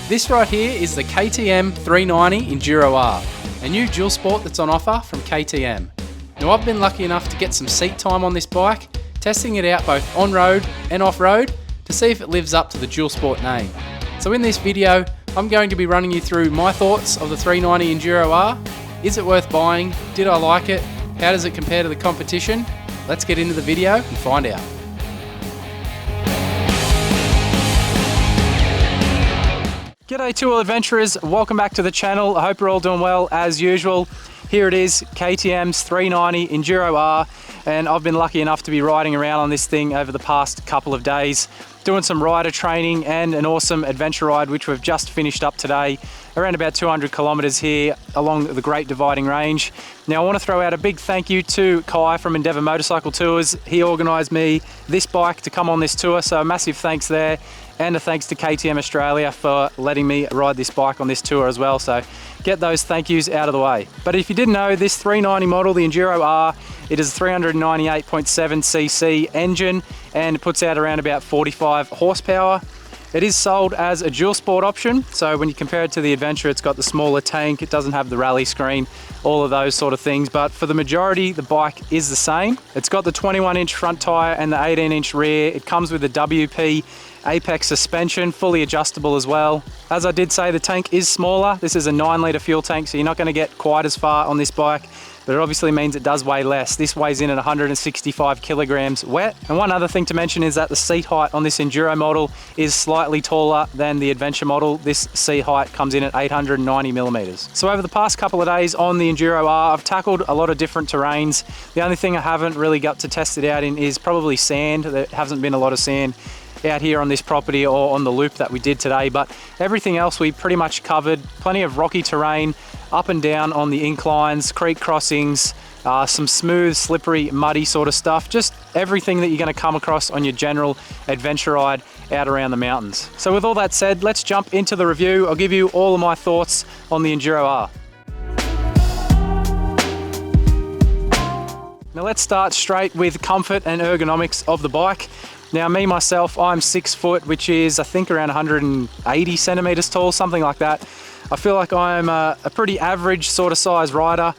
This right here is the KTM 390 Enduro R, a new dual sport that's on offer from KTM. Now I've been lucky enough to get some seat time on this bike, testing it out both on-road and off-road to see if it lives up to the dual sport name. So in this video, I'm going to be running you through my thoughts of the 390 Enduro R. Is it worth buying? Did I like it? How does it compare to the competition? Let's get into the video and find out. G'day Two Wheel Adventurers, welcome back to the channel. I hope you're all doing well as usual. Here it is, KTM's 390 Enduro R, and I've been lucky enough to be riding around on this thing over the past couple of days, doing some rider training and an awesome adventure ride which we've just finished up today, around about 200 kilometers here along the Great Dividing Range. Now I want to throw out a big thank you to Kai from Endeavour Motorcycle Tours. He organised me this bike to come on this tour, so a massive thanks there, and a thanks to KTM Australia for letting me ride this bike on this tour as well. So get those thank yous out of the way. But if you didn't know, this 390 model, the Enduro R, it is a 398.7cc engine and it puts out around about 45 horsepower. It is sold as a dual sport option, so when you compare it to the Adventure, it's got the smaller tank, it doesn't have the rally screen, all of those sort of things, but for the majority, the bike is the same. It's got the 21-inch front tyre and the 18-inch rear. It comes with the WP Apex suspension, fully adjustable as well. As I did say, the tank is smaller. This is a 9-litre fuel tank, so you're not going to get quite as far on this bike, but it obviously means it does weigh less. This weighs in at 165 kilograms wet. And one other thing to mention is that the seat height on this Enduro model is slightly taller than the Adventure model. This seat height comes in at 890 millimeters. So over the past couple of days on the Enduro R, I've tackled a lot of different terrains. The only thing I haven't really got to test it out in is probably sand. There hasn't been a lot of sand out here on this property or on the loop that we did today, but everything else we pretty much covered. Plenty of rocky terrain, up and down on the inclines, creek crossings, some smooth, slippery, muddy sort of stuff. Just everything that you're going to come across on your general adventure ride out around the mountains. So with all that said, let's jump into the review. I'll give you all of my thoughts on the Enduro R. Now let's start straight with comfort and ergonomics of the bike. Now me, myself, I'm 6 foot, which is I think around 180 centimeters tall, something like that. I feel like I'm a pretty average sort of size rider.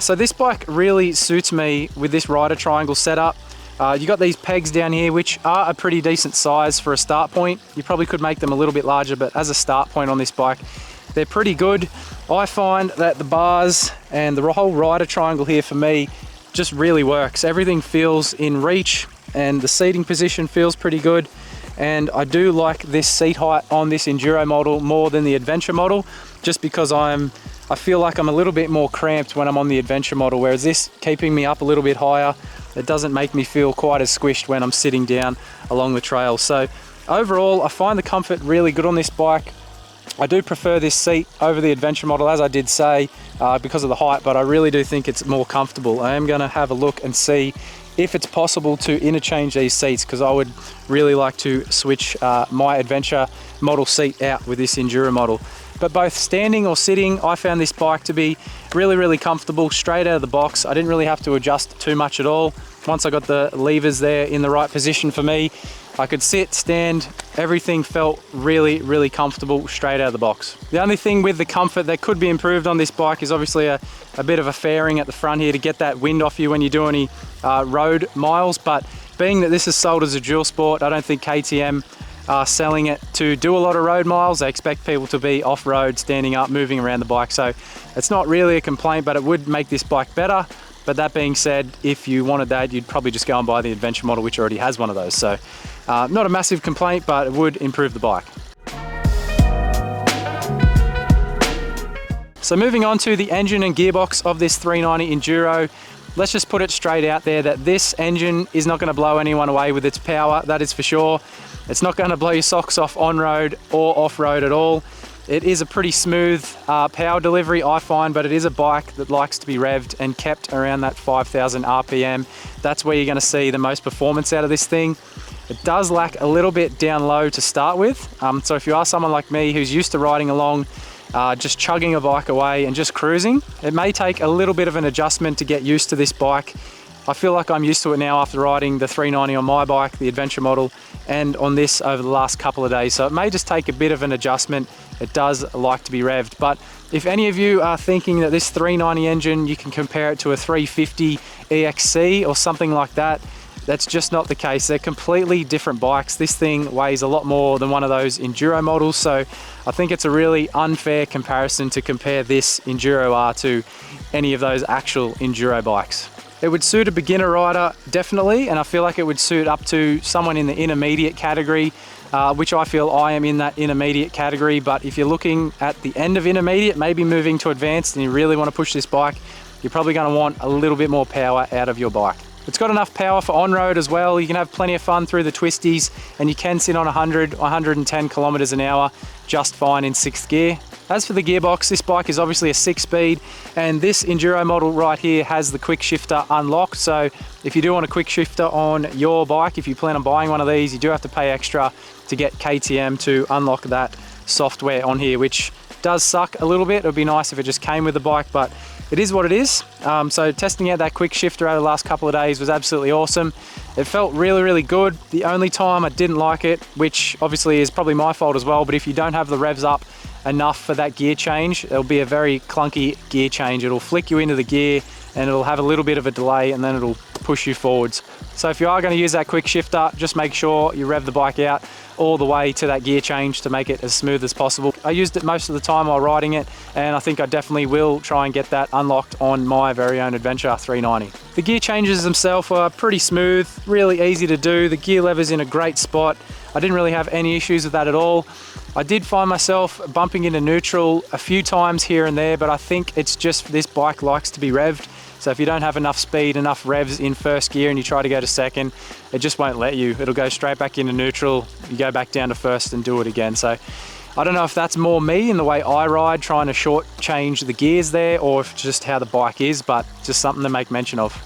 So this bike really suits me with this rider triangle setup. You got these pegs down here, which are a pretty decent size for a start point. You probably could make them a little bit larger, but as a start point on this bike, they're pretty good. I find that the bars and the whole rider triangle here for me just really works. Everything feels in reach, and the seating position feels pretty good, and I do like this seat height on this Enduro model more than the Adventure model, just because I feel like I'm a little bit more cramped when I'm on the Adventure model, whereas this keeping me up a little bit higher, it doesn't make me feel quite as squished when I'm sitting down along the trail. So overall, I find the comfort really good on this bike. I do prefer this seat over the Adventure model, as I did say, because of the height, but I really do think it's more comfortable. I am going to have a look and see if it's possible to interchange these seats, because I would really like to switch my Adventure model seat out with this Enduro model. But both standing or sitting, I found this bike to be really, really comfortable straight out of the box. I didn't really have to adjust too much at all. Once I got the levers there in the right position for me, I could sit, stand, everything felt really, really comfortable straight out of the box. The only thing with the comfort that could be improved on this bike is obviously a bit of a fairing at the front here to get that wind off you when you do any road miles, but being that this is sold as a dual sport, I don't think KTM are selling it to do a lot of road miles. They expect people to be off-road, standing up, moving around the bike, so it's not really a complaint, but it would make this bike better. But that being said, if you wanted that, you'd probably just go and buy the Adventure model, which already has one of those. So not a massive complaint, but it would improve the bike. So moving on to the engine and gearbox of this 390 Enduro, let's just put it straight out there that this engine is not going to blow anyone away with its power, that is for sure. It's not going to blow your socks off on-road or off-road at all. It is a pretty smooth power delivery, I find, but it is a bike that likes to be revved and kept around that 5,000 RPM. That's where you're going to see the most performance out of this thing. It does lack a little bit down low to start with. So if you are someone like me who's used to riding along, just chugging a bike away and just cruising, it may take a little bit of an adjustment to get used to this bike. I feel like I'm used to it now after riding the 390 on my bike, the Adventure model, and on this over the last couple of days. So it may just take a bit of an adjustment. It does like to be revved. But if any of you are thinking that this 390 engine, you can compare it to a 350 EXC or something like that, that's just not the case. They're completely different bikes. This thing weighs a lot more than one of those Enduro models, so I think it's a really unfair comparison to compare this Enduro R to any of those actual Enduro bikes. It would suit a beginner rider, definitely, and I feel like it would suit up to someone in the intermediate category, which I feel I am in that intermediate category. But if you're looking at the end of intermediate, maybe moving to advanced, and you really want to push this bike, you're probably going to want a little bit more power out of your bike. It's got enough power for on-road as well. You can have plenty of fun through the twisties, and you can sit on 100, 110 kilometers an hour just fine in 6th gear. As for the gearbox, this bike is obviously a 6-speed, and this Enduro model right here has the quick shifter unlocked. So if you do want a quick shifter on your bike, if you plan on buying one of these, you do have to pay extra to get KTM to unlock that software on here, which does suck a little bit. It would be nice if it just came with the bike, but it is what it is. So testing out that quick shifter over the last couple of days was absolutely awesome. It felt really, really good. The only time I didn't like it, which obviously is probably my fault as well, but if you don't have the revs up enough for that gear change, it'll be a very clunky gear change. It'll flick you into the gear and it'll have a little bit of a delay, and then it'll push you forwards. So if you are going to use that quick shifter, just make sure you rev the bike out all the way to that gear change to make it as smooth as possible. I used it most of the time while riding it, and I think I definitely will try and get that unlocked on my very own Adventure 390. The gear changes themselves are pretty smooth, really easy to do. The gear lever's in a great spot. I didn't really have any issues with that at all. I did find myself bumping into neutral a few times here and there, but I think it's just this bike likes to be revved. So if you don't have enough speed, enough revs in 1st gear and you try to go to 2nd, it just won't let you. It'll go straight back into neutral, you go back down to 1st and do it again. So I don't know if that's more me in the way I ride, trying to short change the gears there, or if it's just how the bike is, but just something to make mention of.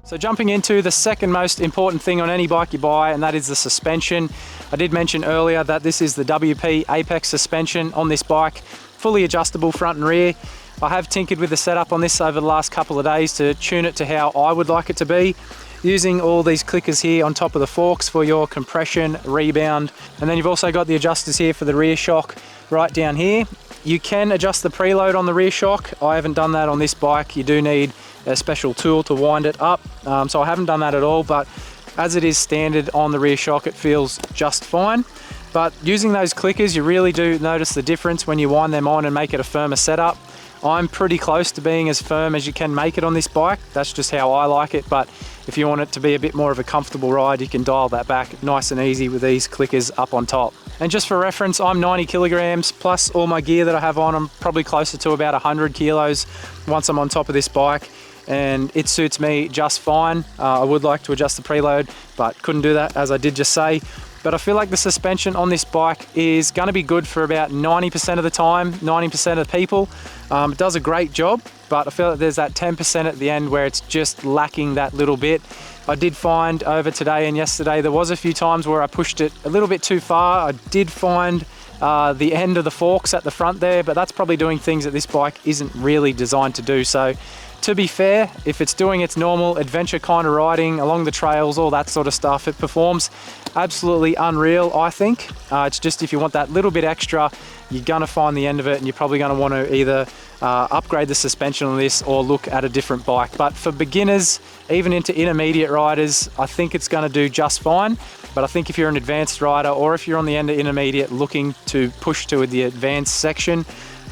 So jumping into the second most important thing on any bike you buy, and that is the suspension. I did mention earlier that this is the WP Apex suspension on this bike, fully adjustable front and rear. I have tinkered with the setup on this over the last couple of days to tune it to how I would like it to be, using all these clickers here on top of the forks for your compression, rebound, and then you've also got the adjusters here for the rear shock right down here. You can adjust the preload on the rear shock. I haven't done that on this bike. You do need a special tool to wind it up, so I haven't done that at all, but as it is standard on the rear shock, it feels just fine. But using those clickers, you really do notice the difference when you wind them on and make it a firmer setup. I'm pretty close to being as firm as you can make it on this bike. That's just how I like it, but if you want it to be a bit more of a comfortable ride, you can dial that back nice and easy with these clickers up on top. And just for reference, I'm 90 kilograms plus all my gear that I have on. I'm probably closer to about 100 kilos once I'm on top of this bike, and it suits me just fine. I would like to adjust the preload, but couldn't do that, as I did just say. But I feel like the suspension on this bike is going to be good for about 90% of the time, 90% of people. It does a great job, but I feel like there's that 10% at the end where it's just lacking that little bit. I did find over today and yesterday, there was a few times where I pushed it a little bit too far. I did find the end of the forks at the front there, but that's probably doing things that this bike isn't really designed to do. So to be fair, if it's doing its normal adventure kind of riding along the trails, all that sort of stuff, it performs absolutely unreal, I think. It's just if you want that little bit extra, you're gonna find the end of it, and you're probably gonna want to either upgrade the suspension on this or look at a different bike. But for beginners, even into intermediate riders, I think it's gonna do just fine. But I think if you're an advanced rider, or if you're on the end of intermediate looking to push to the advanced section,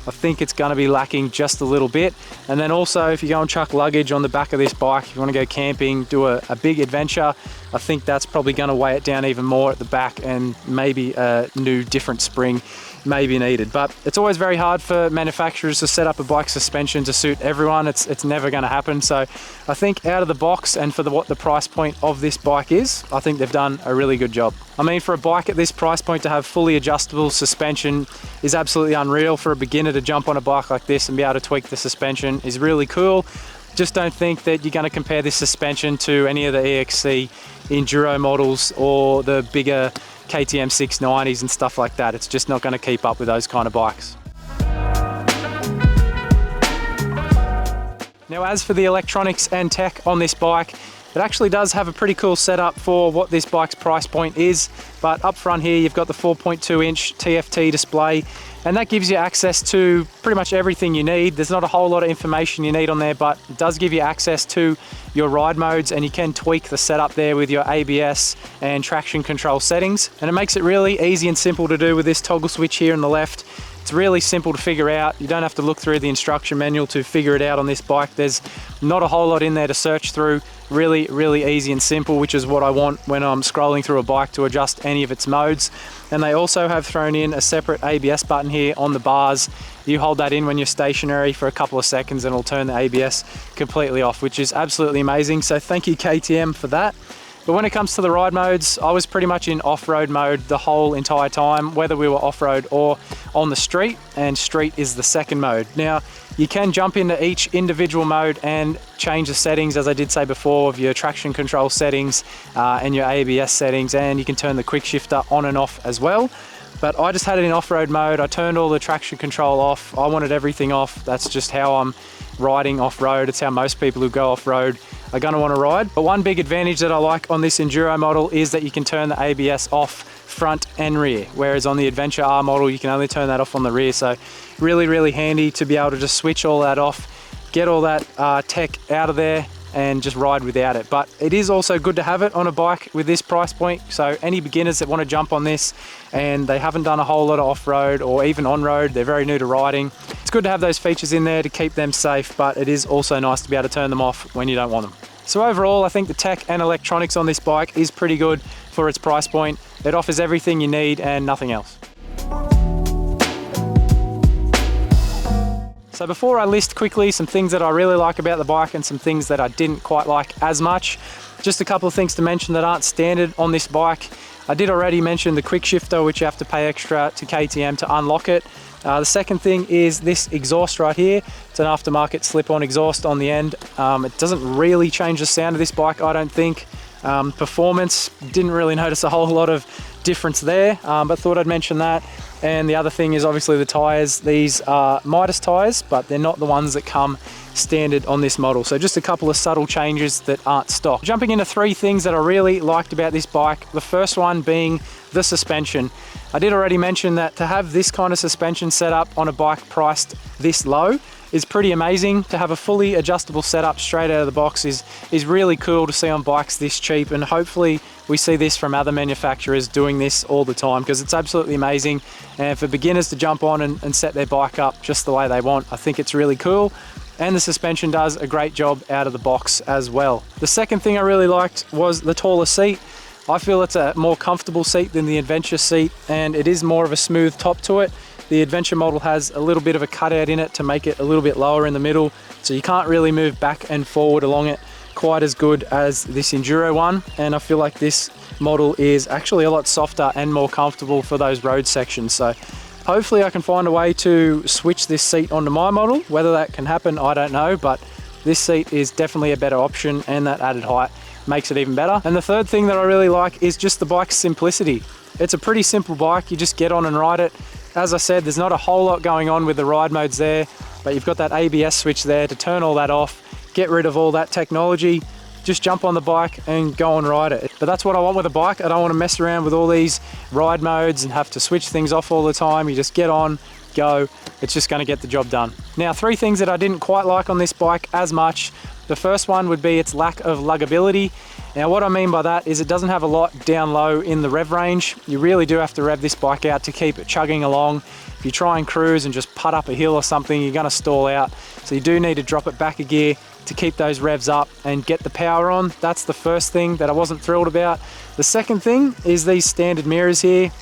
I think it's going to be lacking just a little bit. And then also, if you go and chuck luggage on the back of this bike, if you want to go camping, do a big adventure, I think that's probably going to weigh it down even more at the back, and maybe a new different spring may be needed. But it's always very hard for manufacturers to set up a bike suspension to suit everyone. It's never going to happen. So I think out of the box, and for what the price point of this bike is, I think they've done a really good job. I mean, for a bike at this price point to have fully adjustable suspension is absolutely unreal. For a beginner to jump on a bike like this and be able to tweak the suspension is really cool. Just don't think that you're going to compare this suspension to any of the EXC Enduro models or the bigger KTM 690s and stuff like that. It's just not going to keep up with those kind of bikes. Now, as for the electronics and tech on this bike, It actually does have a pretty cool setup for what this bike's price point is, but up front here you've got the 4.2-inch TFT display, and that gives you access to pretty much everything you need. There's not a whole lot of information you need on there, but it does give you access to your ride modes, and you can tweak the setup there with your ABS and traction control settings. And it makes it really easy and simple to do with this toggle switch here on the left. It's really simple to figure out. You don't have to look through the instruction manual to figure it out on this bike. There's not a whole lot in there to search through. Really, really easy and simple, which is what I want when I'm scrolling through a bike to adjust any of its modes. And they also have thrown in a separate ABS button here on the bars. You hold that in when you're stationary for a couple of seconds and it'll turn the ABS completely off, which is absolutely amazing. So thank you, KTM, for that. But when it comes to the ride modes, I was pretty much in off-road mode the whole entire time, whether we were off-road or on the street, and street is the second mode. Now, you can jump into each individual mode and change the settings, as I did say before, of your traction control settings and your ABS settings, and you can turn the quick shifter on and off as well. But I just had it in off-road mode. I turned all the traction control off. I wanted everything off. That's just how I'm riding off-road. It's how most people who go off-road are going to want to ride. But one big advantage that I like on this Enduro model is that you can turn the ABS off front and rear, whereas on the Adventure R model you can only turn that off on the rear. So really, really handy to be able to just switch all that off, get all that tech out of there, and just ride without it. But it is also good to have it on a bike with this price point. So any beginners that want to jump on this and they haven't done a whole lot of off-road or even on-road, they're very new to riding, it's good to have those features in there to keep them safe, but it is also nice to be able to turn them off when you don't want them. So overall, I think the tech and electronics on this bike is pretty good for its price point. It offers everything you need and nothing else. So before I list quickly some things that I really like about the bike and some things that I didn't quite like as much, just a couple of things to mention that aren't standard on this bike. I did already mention the quick shifter, which you have to pay extra to KTM to unlock it. The second thing is this exhaust right here. It's an aftermarket slip-on exhaust on the end. It doesn't really change the sound of this bike, I don't think. Performance, didn't really notice a whole lot of difference there, but thought I'd mention that. And the other thing is obviously the tyres. These are Midas tyres, but they're not the ones that come standard on this model. So just a couple of subtle changes that aren't stock. Jumping into three things that I really liked about this bike. The first one being the suspension. I did already mention that to have this kind of suspension set up on a bike priced this low is pretty amazing. To have a fully adjustable setup straight out of the box is really cool to see on bikes this cheap, and hopefully we see this from other manufacturers doing this all the time, because it's absolutely amazing. And for beginners to jump on and set their bike up just the way they want, I think it's really cool. And the suspension does a great job out of the box as well. The second thing I really liked was the taller seat. I feel it's a more comfortable seat than the Adventure seat, and it is more of a smooth top to it. The Adventure model has a little bit of a cutout in it to make it a little bit lower in the middle, so you can't really move back and forward along it quite as good as this Enduro one. And I feel like this model is actually a lot softer and more comfortable for those road sections. So hopefully I can find a way to switch this seat onto my model. Whether that can happen, I don't know, but this seat is definitely a better option, and that added height makes it even better. And the third thing that I really like is just the bike's simplicity. It's a pretty simple bike. You just get on and ride it. As I said, there's not a whole lot going on with the ride modes there, but you've got that ABS switch there to turn all that off, get rid of all that technology, just jump on the bike and go and ride it. But that's what I want with a bike. I don't want to mess around with all these ride modes and have to switch things off all the time. You just get on, go. It's just going to get the job done. Now, three things that I didn't quite like on this bike as much. The first one would be its lack of luggability. Now, what I mean by that is it doesn't have a lot down low in the rev range. You really do have to rev this bike out to keep it chugging along. If you try and cruise and just putt up a hill or something, you're going to stall out. So you do need to drop it back a gear to keep those revs up and get the power on. That's the first thing that I wasn't thrilled about. The second thing is these standard mirrors here.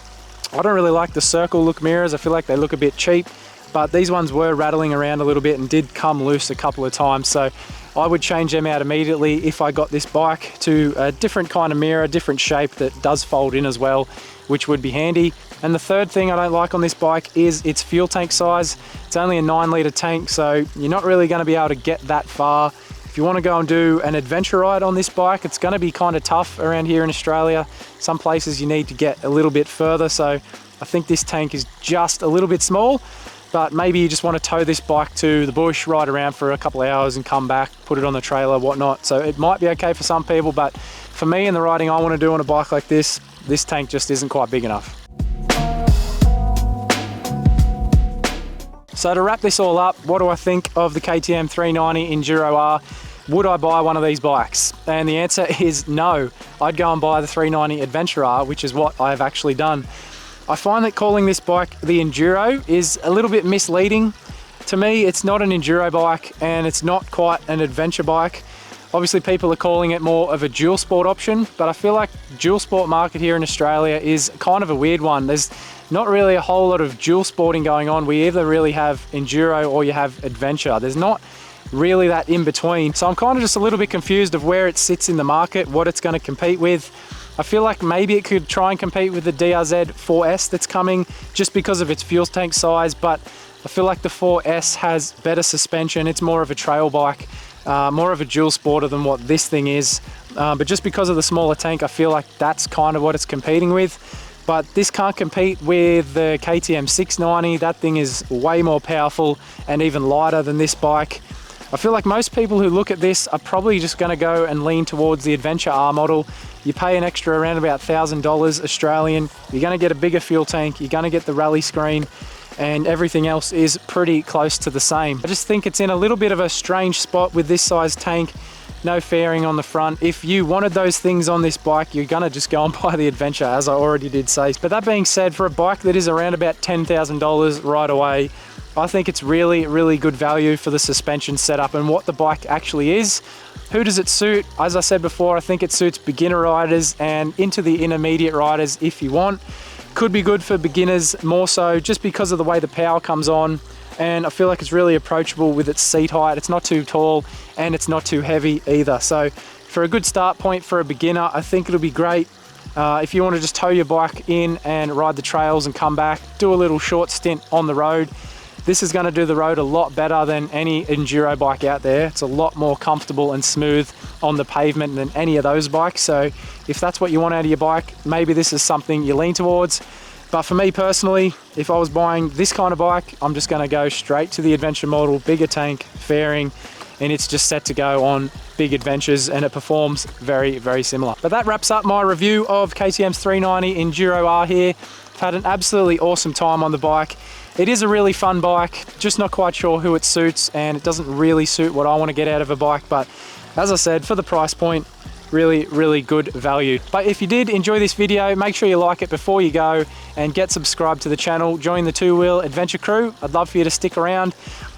I don't really like the circle look mirrors. I feel like they look a bit cheap, but these ones were rattling around a little bit and did come loose a couple of times. So I would change them out immediately if I got this bike to a different kind of mirror, different shape that does fold in as well, which would be handy. And the third thing I don't like on this bike is its fuel tank size. It's only a 9-litre tank, so you're not really going to be able to get that far. If you want to go and do an adventure ride on this bike, it's going to be kind of tough around here in Australia. Some places you need to get a little bit further, so I think this tank is just a little bit small. but maybe you just want to tow this bike to the bush, ride around for a couple of hours and come back, put it on the trailer, whatnot. So it might be okay for some people, but for me and the riding I want to do on a bike like this tank just isn't quite big enough. So to wrap this all up, what do I think of the KTM 390 Enduro R? Would I buy one of these bikes? And the answer is no. I'd go and buy the 390 Adventure R, which is what I have actually done. I find that calling this bike the Enduro is a little bit misleading. To me, it's not an Enduro bike and it's not quite an adventure bike. Obviously people are calling it more of a dual sport option, but I feel like the dual sport market here in Australia is kind of a weird one. There's not really a whole lot of dual sporting going on. We either really have Enduro or you have adventure. There's not really that in between. So I'm kind of just a little bit confused of where it sits in the market, what it's going to compete with. I feel like maybe it could try and compete with the DRZ 4S that's coming just because of its fuel tank size, but I feel like the 4S has better suspension. It's more of a trail bike, more of a dual sporter than what this thing is. But just because of the smaller tank, I feel like that's kind of what it's competing with. But this can't compete with the KTM 690. That thing is way more powerful and even lighter than this bike. I feel like most people who look at this are probably just going to go and lean towards the Adventure R model. You pay an extra around about $1,000 Australian. You're going to get a bigger fuel tank. You're going to get the rally screen, and everything else is pretty close to the same. I just think it's in a little bit of a strange spot with this size tank. No fairing on the front. If you wanted those things on this bike, you're gonna just go and buy the Adventure, as I already did say. But that being said, for a bike that is around about $10,000 right away, I think it's really, really good value for the suspension setup and what the bike actually is. Who does it suit? As I said before, I think it suits beginner riders and into the intermediate riders if you want. Could be good for beginners more so just because of the way the power comes on. And I feel like it's really approachable with its seat height. It's not too tall and it's not too heavy either. So for a good start point for a beginner, I think it'll be great. If you want to just tow your bike in and ride the trails and come back, do a little short stint on the road, this is going to do the road a lot better than any Enduro bike out there. It's a lot more comfortable and smooth on the pavement than any of those bikes. So if that's what you want out of your bike, maybe this is something you lean towards. But for me personally, if I was buying this kind of bike, I'm just going to go straight to the adventure model, bigger tank, fairing, and it's just set to go on big adventures, and it performs very, very similar. But that wraps up my review of KTM's 390 Enduro R here. I've had an absolutely awesome time on the bike. It is a really fun bike, just not quite sure who it suits, and it doesn't really suit what I want to get out of a bike. But as I said, for the price point, really, really good value. But if you did enjoy this video, make sure you like it before you go and get subscribed to the channel. Join the Two Wheel Adventure crew. I'd love for you to stick around.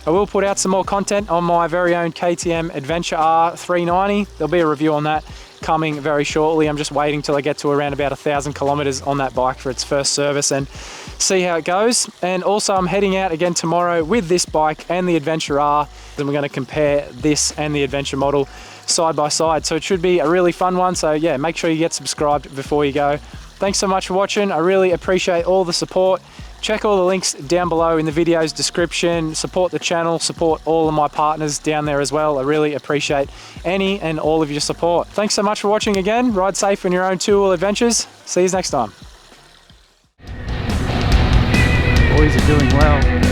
I will put out some more content on my very own KTM Adventure R 390. There'll be a review on that coming very shortly. I'm just waiting till I get to around about 1,000 kilometers on that bike for its first service and see how it goes. And also I'm heading out again tomorrow with this bike and the Adventure R. Then we're going to compare this and the Adventure model side by side. So it should be a really fun one. So yeah, make sure you get subscribed before you go. Thanks so much for watching. I really appreciate all the support. Check all the links down below in the video's description. Support the channel, support all of my partners down there as well. I really appreciate any and all of your support. Thanks so much for watching again. Ride safe in your own two-wheel adventures. See you next time. Boys are doing well.